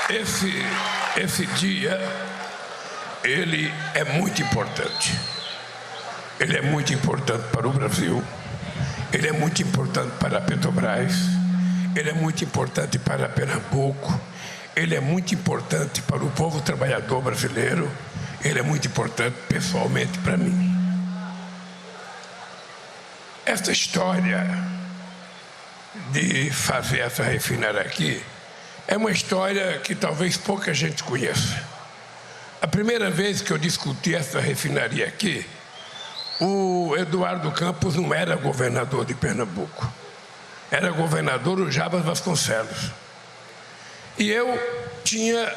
esse dia, ele é muito importante. Ele é muito importante para o Brasil. Ele é muito importante para a Petrobras. Ele é muito importante para Pernambuco. Ele é muito importante para o povo trabalhador brasileiro. Ele é muito importante pessoalmente para mim. Essa história de fazer essa refinaria aqui é uma história que talvez pouca gente conheça. A primeira vez que eu discuti essa refinaria aqui, o Eduardo Campos não era governador de Pernambuco. Era governador o Jabas Vasconcelos. E eu tinha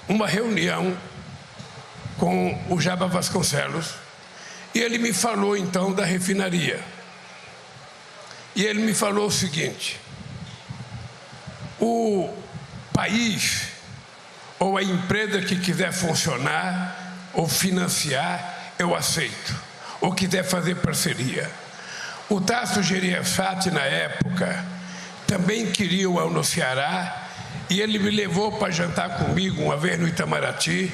uma reunião com o Jabas Vasconcelos e ele me falou então da refinaria. E ele me falou o seguinte: o país ou a empresa que quiser funcionar ou financiar, eu aceito. Ou quiser fazer parceria. O Tasso Gereissati, na época, também queria no Ceará, e ele me levou para jantar comigo uma vez no Itamaraty,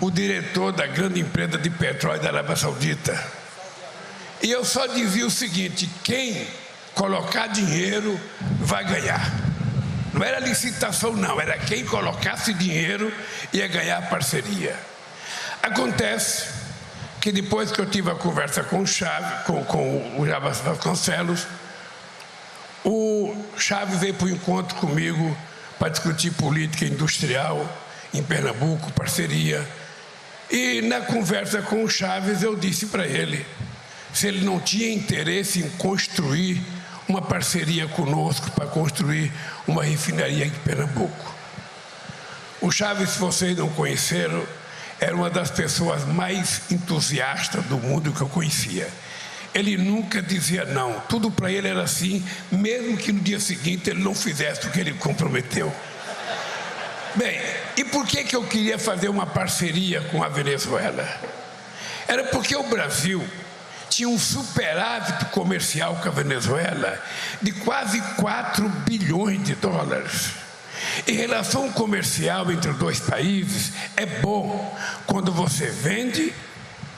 o diretor da grande empresa de petróleo da Arábia Saudita. E eu só dizia o seguinte: quem colocar dinheiro vai ganhar. Não era licitação, não, era quem colocasse dinheiro ia ganhar parceria. Acontece que depois que eu tive a conversa com o Chaves, com o Jabas Vasconcelos, o Chaves veio para o encontro comigo para discutir política industrial em Pernambuco, parceria. E na conversa com o Chaves eu disse para ele se ele não tinha interesse em construir uma parceria conosco para construir uma refinaria em Pernambuco. O Chaves, se vocês não conheceram, era uma das pessoas mais entusiastas do mundo que eu conhecia. Ele nunca dizia não. Tudo para ele era assim, mesmo que no dia seguinte ele não fizesse o que ele comprometeu. Bem, e por que eu queria fazer uma parceria com a Venezuela? Era porque o Brasil tinha um superávit comercial com a Venezuela de quase 4 bilhões de dólares. E relação comercial entre os dois países é bom quando você vende,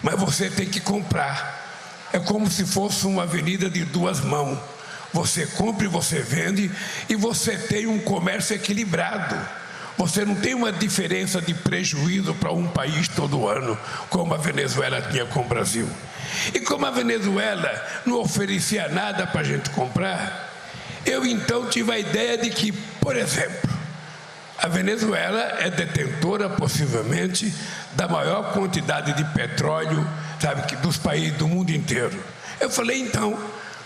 mas você tem que comprar. É como se fosse uma avenida de duas mãos. Você compra e você vende, e você tem um comércio equilibrado. Você não tem uma diferença de prejuízo para um país todo ano, como a Venezuela tinha com o Brasil. E como a Venezuela não oferecia nada para a gente comprar, eu então tive a ideia de que, por exemplo, a Venezuela é detentora, possivelmente, da maior quantidade de petróleo, sabe, dos países do mundo inteiro. Eu falei, então,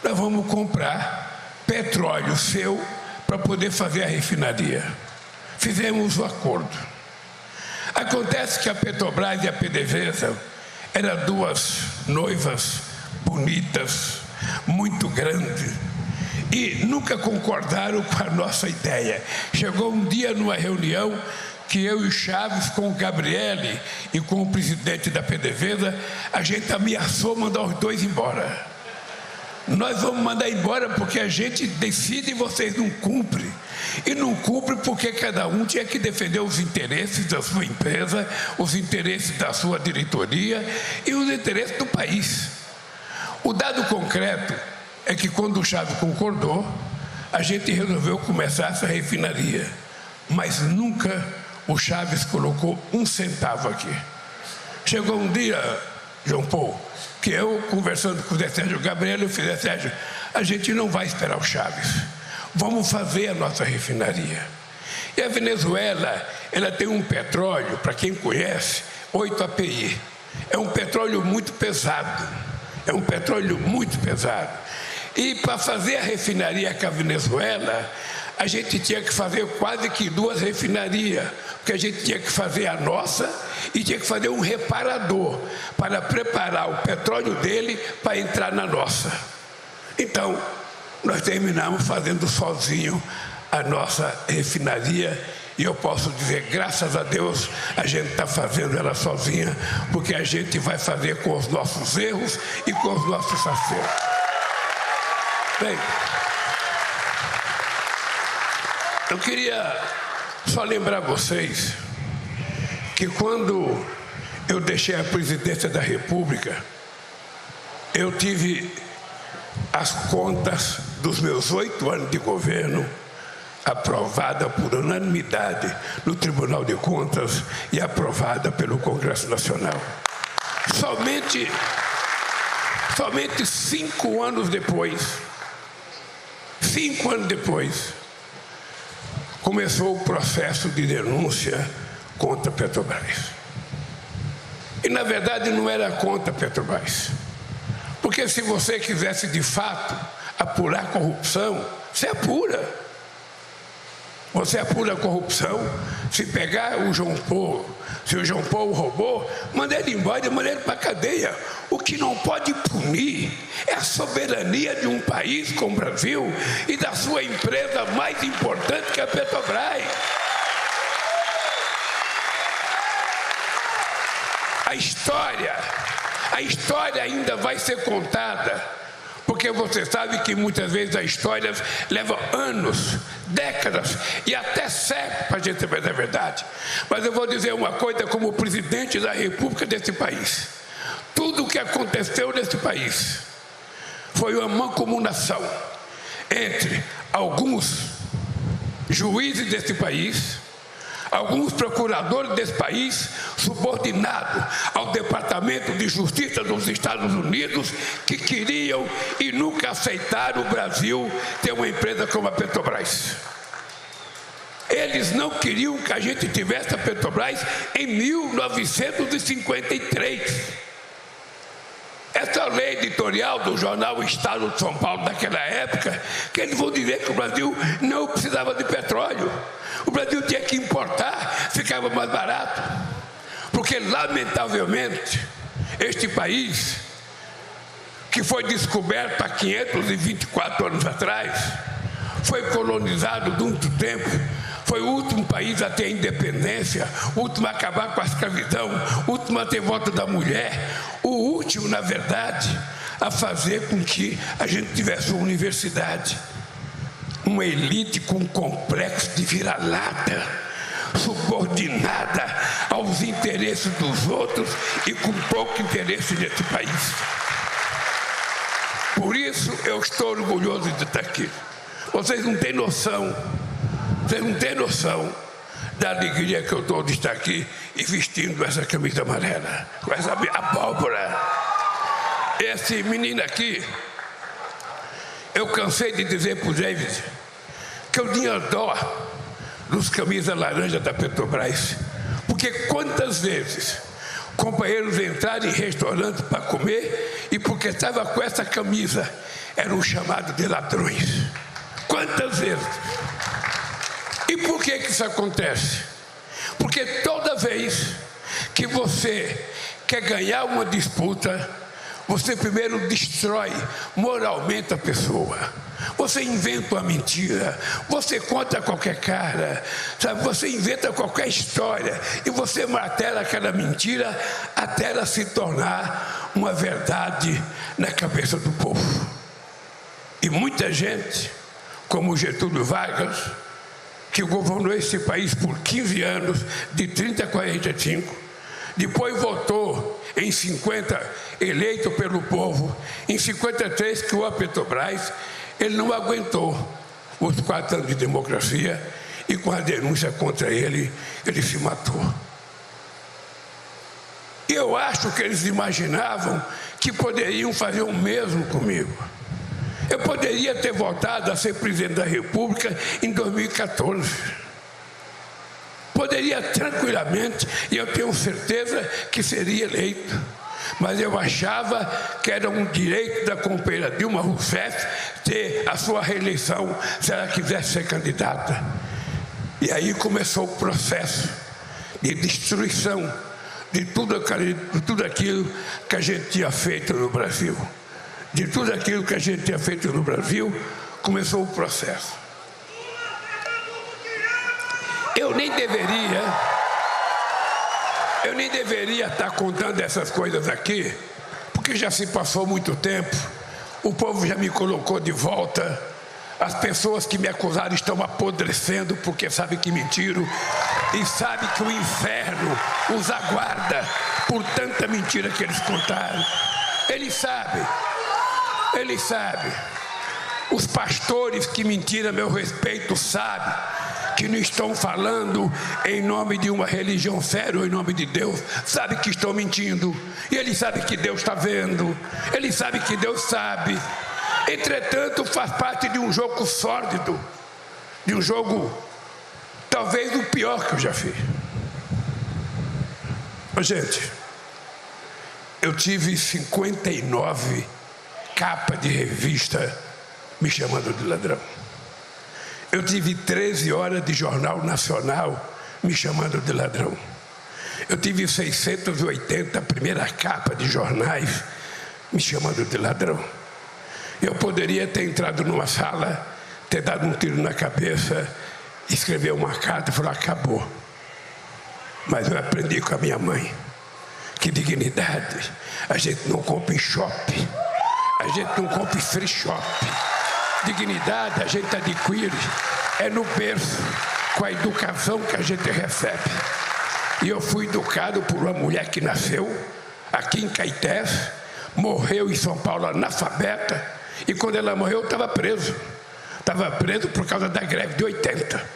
nós vamos comprar petróleo seu para poder fazer a refinaria. Fizemos o acordo. Acontece que a Petrobras e a PDVSA eram duas noivas bonitas, muito grandes, e nunca concordaram com a nossa ideia. Chegou um dia numa reunião que eu e o Chaves, com o Gabriele e com o presidente da PDVSA, a gente ameaçou mandar os dois embora. Nós vamos mandar embora porque a gente decide e vocês não cumprem. E não cumprem porque cada um tinha que defender os interesses da sua empresa, os interesses da sua diretoria e os interesses do país. O dado concreto é que quando o Chaves concordou, a gente resolveu começar essa refinaria. Mas nunca o Chaves colocou um centavo aqui. Chegou um dia, João Paulo, que eu, conversando com o Zé Sérgio Gabriel, eu fiz: Sérgio, a gente não vai esperar o Chaves. Vamos fazer a nossa refinaria. E a Venezuela, ela tem um petróleo, para quem conhece, 8 API. É um petróleo muito pesado. É um petróleo muito pesado. E para fazer a refinaria com a Venezuela, a gente tinha que fazer quase que 2 refinarias, porque a gente tinha que fazer a nossa e tinha que fazer um reparador para preparar o petróleo dele para entrar na nossa. Então, nós terminamos fazendo sozinho a nossa refinaria, e eu posso dizer, graças a Deus, a gente está fazendo ela sozinha, porque a gente vai fazer com os nossos erros e com os nossos acertos. Bem, eu queria Só lembrar vocês que quando eu deixei a presidência da República, eu tive as contas dos meus 8 anos de governo aprovada por unanimidade no Tribunal de Contas e aprovada pelo Congresso Nacional. Somente 5 anos depois, começou o processo de denúncia contra a Petrobras. E, na verdade, não era contra a Petrobras. Porque se você quisesse, de fato, apurar corrupção, você apura. Você apura a corrupção. Se pegar o João Paulo, se o João Paulo roubou, manda ele embora, manda ele para a cadeia. O que não pode punir é a soberania de um país como o Brasil e da sua empresa mais importante, que é a Petrobras. A história ainda vai ser contada, porque você sabe que muitas vezes a história leva anos, décadas e até séculos para a gente saber da verdade. Mas eu vou dizer uma coisa como presidente da República desse país. Tudo o que aconteceu nesse país foi uma mancomunação entre alguns juízes desse país, alguns procuradores desse país, subordinados ao Departamento de Justiça dos Estados Unidos, que queriam e nunca aceitaram o Brasil ter uma empresa como a Petrobras. Eles não queriam que a gente tivesse a Petrobras em 1953. Essa lei editorial do jornal Estado de São Paulo daquela época, que eles vão dizer que o Brasil não precisava de petróleo. O Brasil tinha que importar, ficava mais barato. Porque, lamentavelmente, este país, que foi descoberto há 524 anos atrás, foi colonizado durante muito tempo, foi o último país a ter a independência, o último a acabar com a escravidão, o último a ter voto da mulher, o último, na verdade, a fazer com que a gente tivesse uma universidade. Uma elite com um complexo de vira-lata, subordinada aos interesses dos outros e com pouco interesse nesse país. Por isso eu estou orgulhoso de estar aqui. Vocês não têm noção da alegria que eu estou de estar aqui e vestindo essa camisa amarela, com essa abóbora. Esse menino aqui, eu cansei de dizer para o David que eu tinha dó dos camisas laranja da Petrobras, porque quantas vezes companheiros entraram em restaurantes para comer e porque estava com essa camisa eram chamados de ladrões. Quantas vezes? E por que isso acontece? Porque toda vez que você quer ganhar uma disputa, você primeiro destrói moralmente a pessoa. Você inventa uma mentira, você conta qualquer cara, sabe? Você inventa qualquer história e você martela aquela mentira até ela se tornar uma verdade na cabeça do povo. E muita gente, como Getúlio Vargas, que governou esse país por 15 anos, de 30 a 45, depois votou em 50, eleito pelo povo, em 53 criou a Petrobras, ele não aguentou os 4 anos de democracia e com a denúncia contra ele, ele se matou. E eu acho que eles imaginavam que poderiam fazer o mesmo comigo. Eu poderia ter voltado a ser presidente da República em 2014. Poderia tranquilamente, e eu tenho certeza que seria eleito. Mas eu achava que era um direito da companheira Dilma Rousseff ter a sua reeleição se ela quisesse ser candidata. E aí começou o processo de destruição de tudo aquilo que a gente tinha feito no Brasil. De tudo aquilo que a gente tinha feito no Brasil, começou o processo. Eu nem deveria estar contando essas coisas aqui, porque já se passou muito tempo, o povo já me colocou de volta As pessoas que me acusaram estão apodrecendo porque sabem que mentiram e sabem que o inferno os aguarda por tanta mentira que eles contaram. Eles sabem. Os pastores que mentiram a meu respeito sabem que não estão falando em nome de uma religião séria ou em nome de Deus, sabem que estão mentindo. E eles sabem que Deus está vendo, eles sabem que Deus sabe. Entretanto, faz parte de um jogo sórdido, de um jogo talvez o pior que eu já fiz. Gente, eu tive 59 capas de revista me chamando de ladrão. Eu tive 13 horas de jornal nacional me chamando de ladrão. Eu tive 680 primeiras capas de jornais me chamando de ladrão. Eu poderia ter entrado numa sala, ter dado um tiro na cabeça, escrever uma carta e falar: acabou. Mas eu aprendi com a minha mãe que dignidade a gente não compra em shopping, a gente não compra em free shop. Dignidade a gente adquire é no berço, com a educação que a gente recebe. E eu fui educado por uma mulher que nasceu aqui em Caetés, morreu em São Paulo analfabeta, e quando ela morreu eu estava preso. Estava preso por causa da greve de 80.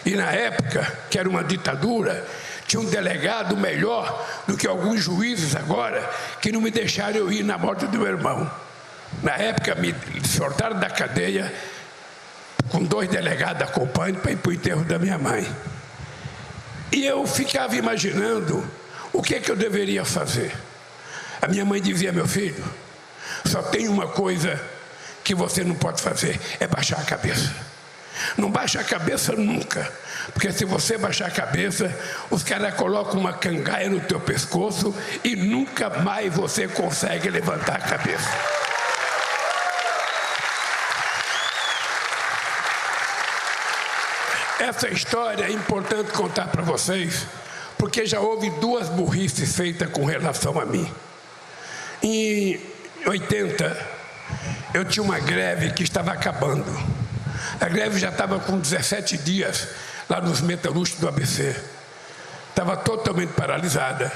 E na época, que era uma ditadura, tinha um delegado melhor do que alguns juízes agora, que não me deixaram eu ir na morte do meu irmão. Na época me soltaram da cadeia com 2 delegados acompanhando para ir para o enterro da minha mãe. E eu ficava imaginando o que eu deveria fazer. A minha mãe dizia: meu filho, só tem uma coisa que você não pode fazer, é baixar a cabeça. Não baixa a cabeça nunca, porque se você baixar a cabeça, os caras colocam uma cangaia no teu pescoço e nunca mais você consegue levantar a cabeça. Essa história é importante contar para vocês, porque já houve 2 burrices feitas com relação a mim. Em 80, eu tinha uma greve que estava acabando. A greve já estava com 17 dias lá nos metalúrgicos do ABC. Estava totalmente paralisada.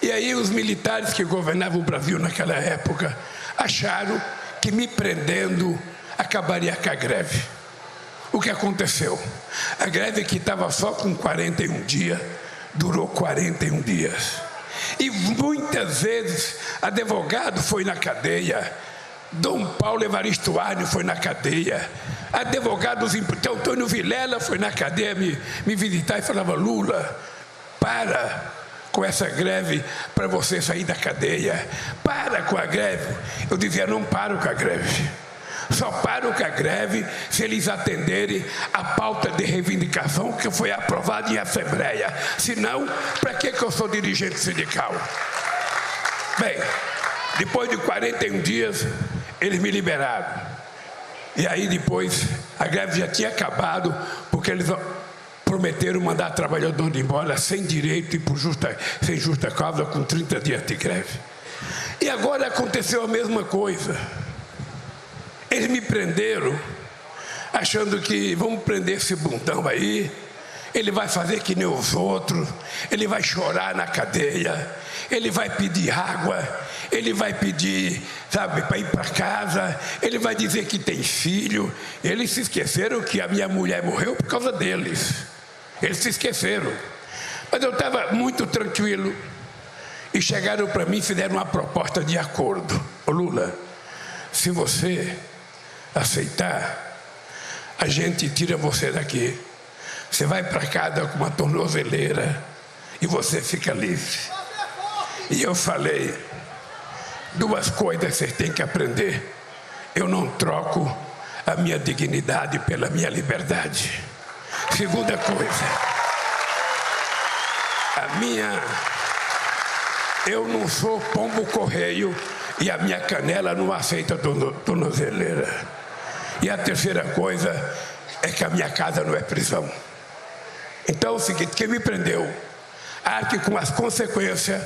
E aí os militares que governavam o Brasil naquela época acharam que me prendendo acabaria com a greve. O que aconteceu? A greve que estava só com 41 dias, durou 41 dias. E muitas vezes, advogado foi na cadeia, Dom Paulo Evaristo Arne foi na cadeia, advogados, Antônio Vilela foi na cadeia me visitar e falava: Lula, para com essa greve para você sair da cadeia, para com a greve. Eu dizia: não paro com a greve. Só paro com a greve se eles atenderem a pauta de reivindicação que foi aprovada em Assembleia. Senão, para que eu sou dirigente sindical? Bem, depois de 41 dias, eles me liberaram. E aí depois, a greve já tinha acabado, porque eles prometeram mandar trabalhador embora sem direito e sem justa causa, com 30 dias de greve. E agora aconteceu a mesma coisa. Eles me prenderam, achando que vamos prender esse bundão aí, ele vai fazer que nem os outros, ele vai chorar na cadeia, ele vai pedir água, ele vai pedir, sabe, para ir para casa, ele vai dizer que tem filho. Eles se esqueceram que a minha mulher morreu por causa deles. Eles se esqueceram. Mas eu estava muito tranquilo. E chegaram para mim e fizeram uma proposta de acordo. Ô Lula, se você aceitar, a gente tira você daqui. Você vai para casa com uma tornozeleira e você fica livre. E eu falei: 2 coisas você tem que aprender. Eu não troco a minha dignidade pela minha liberdade. Segunda coisa, eu não sou pombo correio e a minha canela não aceita tornozeleira. E a terceira coisa é que a minha casa não é prisão. Então é o seguinte: quem me prendeu, arque com as consequências,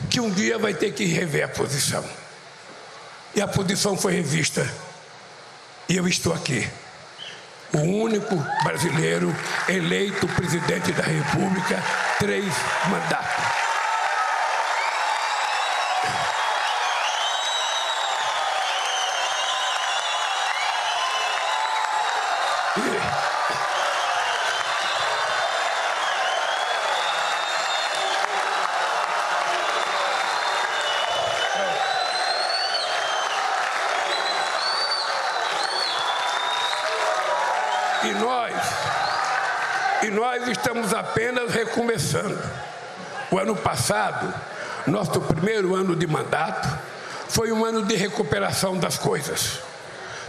que um dia vai ter que rever a posição. E a posição foi revista. E eu estou aqui, o único brasileiro eleito presidente da República, 3 mandatos. E nós estamos apenas recomeçando. O ano passado, nosso primeiro ano de mandato, foi um ano de recuperação das coisas.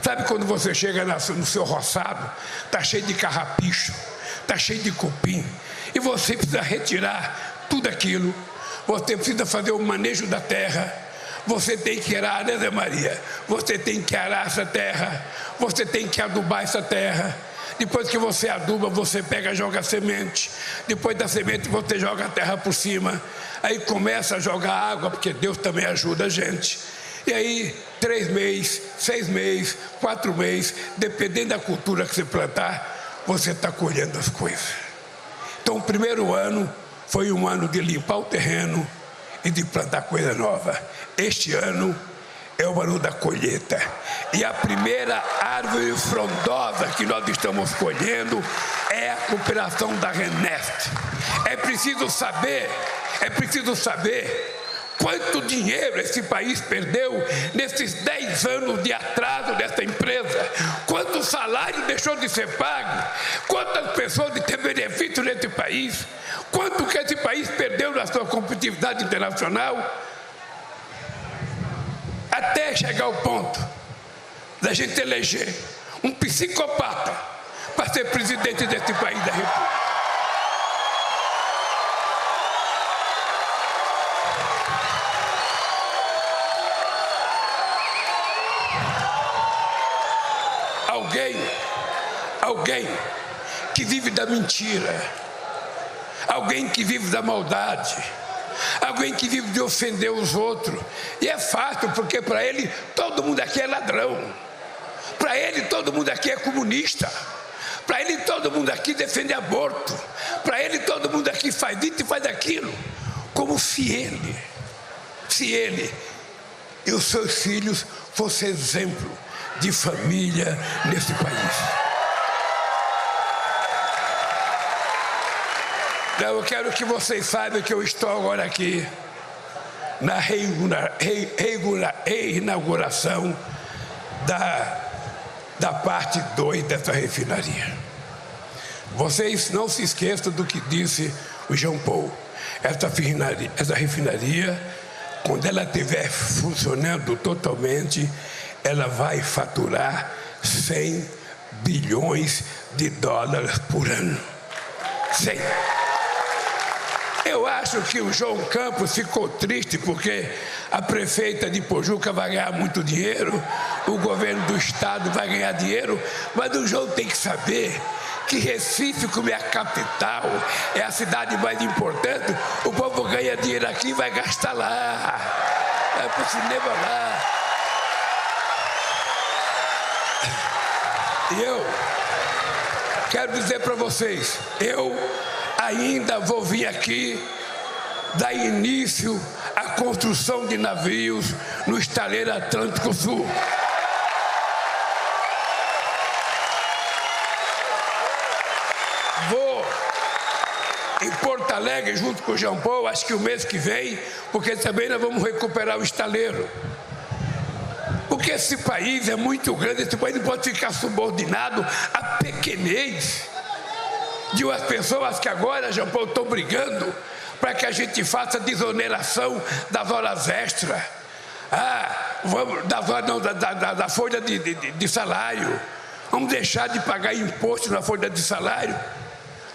Sabe quando você chega no seu roçado, está cheio de carrapicho, está cheio de cupim, e você precisa retirar tudo aquilo, você precisa fazer o manejo da terra, você tem que arar, né, Zé Maria? Você tem que arar essa terra, você tem que adubar essa terra. Depois que você aduba, você pega e joga a semente. Depois da semente, você joga a terra por cima. Aí começa a jogar água, porque Deus também ajuda a gente. E aí, 3 meses, 6 meses, 4 meses, dependendo da cultura que você plantar, você está colhendo as coisas. Então, o primeiro ano foi um ano de limpar o terreno e de plantar coisa nova. Este ano é o ano da colheita. E a primeira árvore frondosa que nós estamos colhendo é a cooperação da RENEST. É preciso saber quanto dinheiro esse país perdeu nesses 10 anos de atraso dessa empresa. Quanto salário deixou de ser pago? Quantas pessoas de ter benefício nesse país? Quanto que esse país perdeu na sua competitividade internacional? Até chegar ao ponto da gente eleger um psicopata para ser presidente desse país da República. Alguém que vive da mentira, alguém que vive da maldade, alguém que vive de ofender os outros. E é fácil, porque para ele todo mundo aqui é ladrão, para ele todo mundo aqui é comunista, para ele todo mundo aqui defende aborto, para ele todo mundo aqui faz isso e faz aquilo, como se ele e os seus filhos fossem exemplo de família nesse país. Então, eu quero que vocês saibam que eu estou agora aqui na reinauguração da parte 2 dessa refinaria. Vocês não se esqueçam do que disse o Jean Paul. Essa refinaria, quando ela estiver funcionando totalmente, ela vai faturar 100 bilhões de dólares por ano. 100. Eu acho que o João Campos ficou triste porque a prefeita de Pojuca vai ganhar muito dinheiro, o governo do estado vai ganhar dinheiro, mas o João tem que saber que Recife, como é a capital, é a cidade mais importante, o povo ganha dinheiro aqui e vai gastar lá, vai para o cinema lá. E eu quero dizer para vocês, eu ainda vou vir aqui dar início à construção de navios no estaleiro Atlântico Sul. Vou em Porto Alegre junto com o Jean Paul, acho que o mês que vem, porque também nós vamos recuperar o estaleiro. Porque esse país é muito grande, esse país não pode ficar subordinado à pequenez de umas pessoas que agora, Jean Paul, estão brigando para que a gente faça desoneração das horas extras, da folha de salário. Vamos deixar de pagar imposto na folha de salário.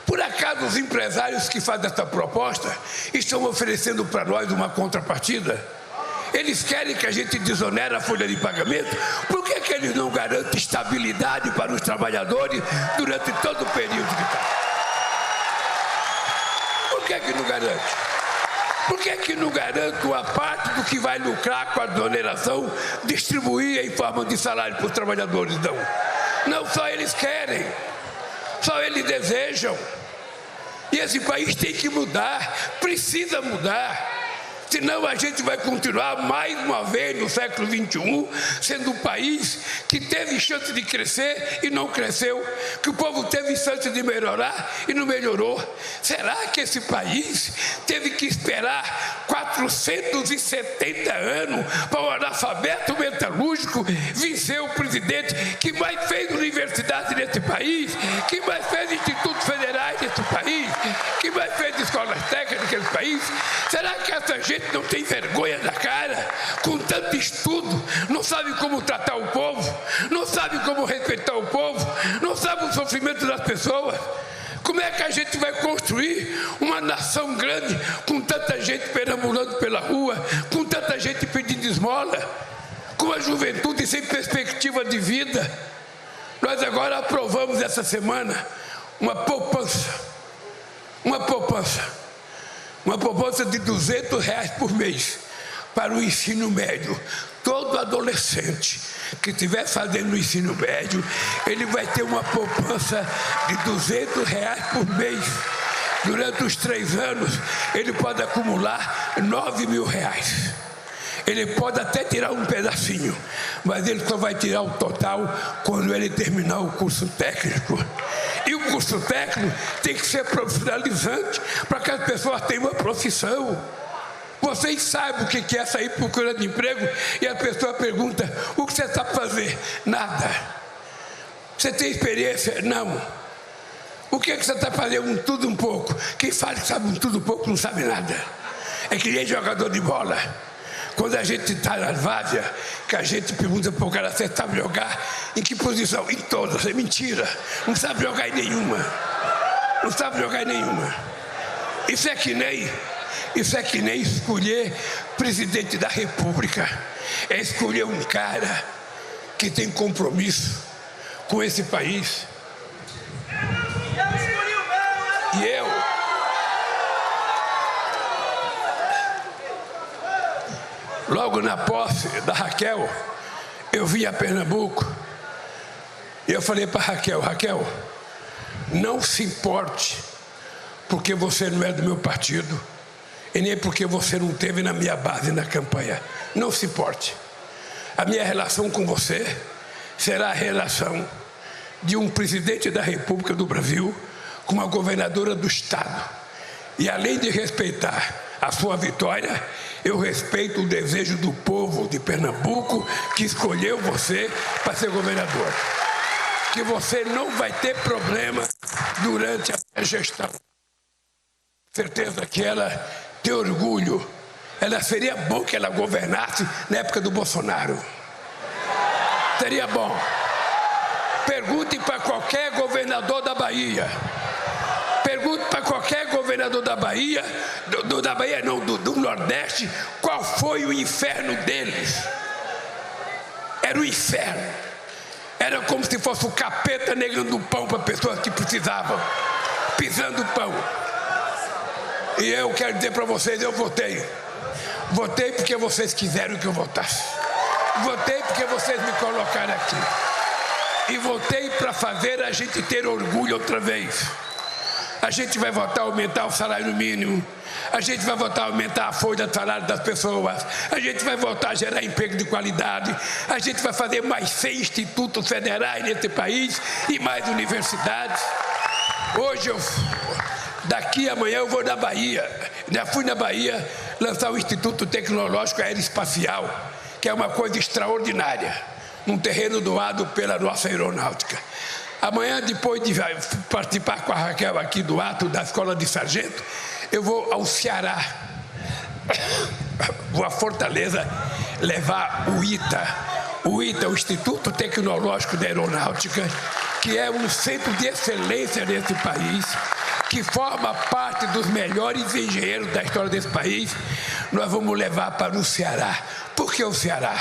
Por acaso os empresários que fazem essa proposta estão oferecendo para nós uma contrapartida? Eles querem que a gente desonere a folha de pagamento? Por que eles não garantem estabilidade para os trabalhadores durante todo o período que está? Por que não garante? Por que não garante uma parte do que vai lucrar com a desoneração, distribuir em forma de salário para os trabalhadores? Não só eles querem, só eles desejam. E esse país tem que mudar, precisa mudar. Senão a gente vai continuar mais uma vez no século XXI sendo um país que teve chance de crescer e não cresceu, que o povo teve chance de melhorar e não melhorou. Será que esse país teve que esperar 470 anos para o analfabeto metalúrgico vencer o presidente que mais fez universidade nesse país, que mais fez institutos federais nesse país, que mais fez escolas técnicas nesse país? Será que essa gente não tem vergonha na cara, com tanto estudo, não sabe como tratar o povo, não sabe como respeitar o povo, não sabe o sofrimento das pessoas? Como é que a gente vai construir uma nação grande com tanta gente perambulando pela rua, com tanta gente pedindo esmola, com a juventude sem perspectiva de vida? Nós agora aprovamos essa semana uma poupança de R$200 por mês para o ensino médio. Todo adolescente que estiver fazendo o ensino médio, ele vai ter uma poupança de R$200 por mês. Durante os 3 anos, ele pode acumular R$9.000. Ele pode até tirar um pedacinho, mas ele só vai tirar o total quando ele terminar o curso técnico. E o curso técnico tem que ser profissionalizante para que as pessoas tenham uma profissão. Vocês sabem o que é sair procurando emprego e a pessoa pergunta: o que você sabe fazer? Nada. Você tem experiência? Não. O que você está fazendo? Tudo um pouco. Quem fala que sabe tudo um pouco não sabe nada. É que nem jogador de bola. Quando a gente está na várzea, que a gente pergunta para o cara: você sabe jogar? Em que posição? Em todas. É mentira. Não sabe jogar em nenhuma. Não sabe jogar em nenhuma. Isso é que nem escolher presidente da República. É escolher um cara que tem compromisso com esse país. E eu logo na posse da Raquel, eu vim a Pernambuco e eu falei para Raquel, não se importe porque você não é do meu partido e nem porque você não esteve na minha base na campanha. Não se importe. A minha relação com você será a relação de um presidente da República do Brasil com uma governadora do Estado. E além de respeitar a sua vitória, eu respeito o desejo do povo de Pernambuco que escolheu você para ser governador. Que você não vai ter problema durante a gestão. Certeza que ela tem orgulho. Seria bom que ela governasse na época do Bolsonaro. Seria bom. Pergunte para qualquer governador da Bahia. Pergunte para qualquer governador da Bahia, do Nordeste, qual foi o inferno deles. Era o inferno. Era como se fosse o capeta negando pão para pessoas que precisavam, pisando pão. E eu quero dizer para vocês, eu votei. Votei porque vocês quiseram que eu votasse. Votei porque vocês me colocaram aqui. E votei para fazer a gente ter orgulho outra vez. A gente vai votar aumentar o salário mínimo. A gente vai votar aumentar a folha de salário das pessoas. A gente vai votar gerar emprego de qualidade. A gente vai fazer mais 100 institutos federais nesse país e mais universidades. Hoje daqui amanhã eu vou na Bahia. Já fui na Bahia lançar o Instituto Tecnológico Aeroespacial, que é uma coisa extraordinária, num terreno doado pela nossa aeronáutica. Amanhã, depois de participar com a Raquel aqui do ato da Escola de Sargento, eu vou ao Ceará, vou a Fortaleza levar o ITA, o Instituto Tecnológico da Aeronáutica, que é um centro de excelência nesse país, que forma parte dos melhores engenheiros da história desse país. Nós vamos levar para o Ceará. Por que o Ceará?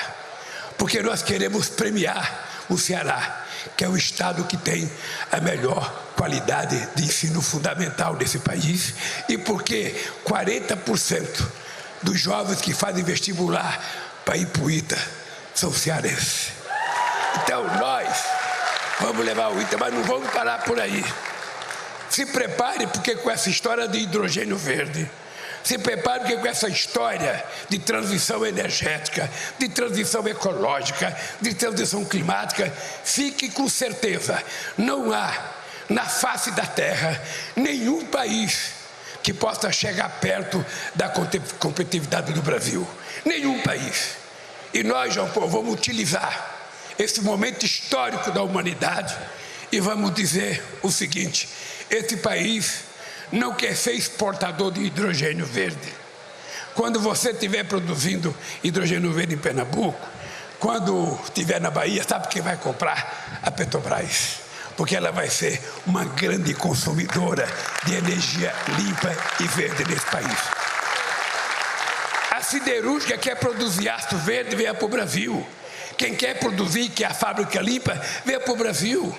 Porque nós queremos premiar o Ceará, que é o estado que tem a melhor qualidade de ensino fundamental desse país, e porque 40% dos jovens que fazem vestibular para ir para o ITA são cearenses. Então nós vamos levar o ITA, mas não vamos parar por aí. Se prepare, porque com essa história de hidrogênio verde, se prepare, porque com essa história de transição energética, de transição ecológica, de transição climática, fique com certeza, não há na face da terra nenhum país que possa chegar perto da competitividade do Brasil. Nenhum país. E nós, João Paulo, vamos utilizar esse momento histórico da humanidade e vamos dizer o seguinte: esse país não quer ser exportador de hidrogênio verde. Quando você estiver produzindo hidrogênio verde em Pernambuco, quando estiver na Bahia, sabe quem vai comprar? A Petrobras. Porque ela vai ser uma grande consumidora de energia limpa e verde nesse país. A siderúrgica quer produzir aço verde, venha para o Brasil. Quem quer produzir, que é a fábrica limpa, venha para o Brasil.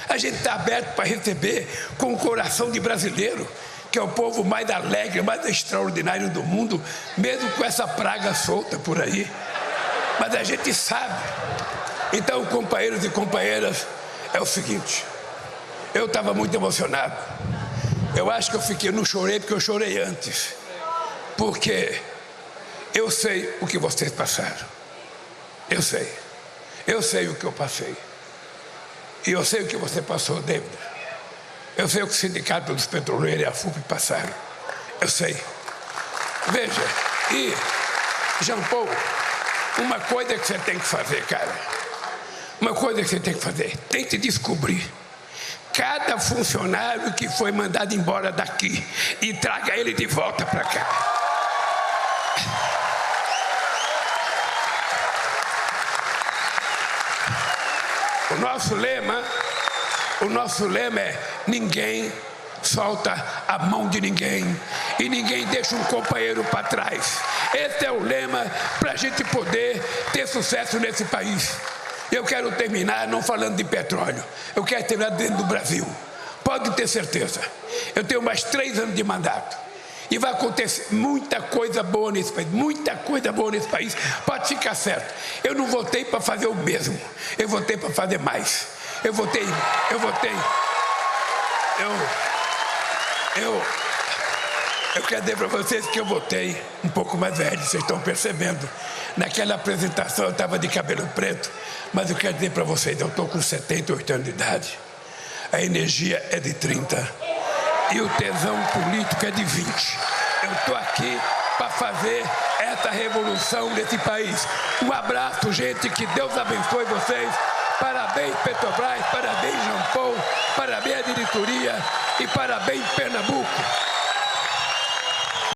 A gente está aberto para receber com o coração de brasileiro, que é o povo mais alegre, mais extraordinário do mundo, mesmo com essa praga solta por aí. Mas a gente sabe. Então, companheiros e companheiras, é o seguinte: eu estava muito emocionado. Eu acho que eu não chorei porque eu chorei antes. Porque eu sei o que vocês passaram. Eu sei o que eu passei. E eu sei o que você passou, David. Eu sei o que o Sindicato dos Petroleiros e a FUP passaram. Eu sei. Veja, e, João Paulo, uma coisa que você tem que fazer, cara. Uma coisa que você tem que fazer. Tente descobrir cada funcionário que foi mandado embora daqui e traga ele de volta para cá. O nosso lema é: ninguém solta a mão de ninguém e ninguém deixa um companheiro para trás. Esse é o lema para a gente poder ter sucesso nesse país. Eu quero terminar não falando de petróleo, eu quero terminar dentro do Brasil. Pode ter certeza, eu tenho mais 3 anos de mandato e vai acontecer muita coisa boa nesse país, muita coisa boa nesse país, pode ficar certo. Eu não votei para fazer o mesmo, eu votei para fazer mais. Eu quero dizer para vocês que eu votei um pouco mais velho, vocês estão percebendo. Naquela apresentação eu estava de cabelo preto, mas eu quero dizer para vocês, eu estou com 78 anos de idade. A energia é de 30 e o tesão político é de 20. Eu estou aqui para fazer essa revolução desse país. Um abraço, gente, que Deus abençoe vocês. Parabéns, Petrobras, parabéns, João Paulo, parabéns, a diretoria e parabéns, Pernambuco.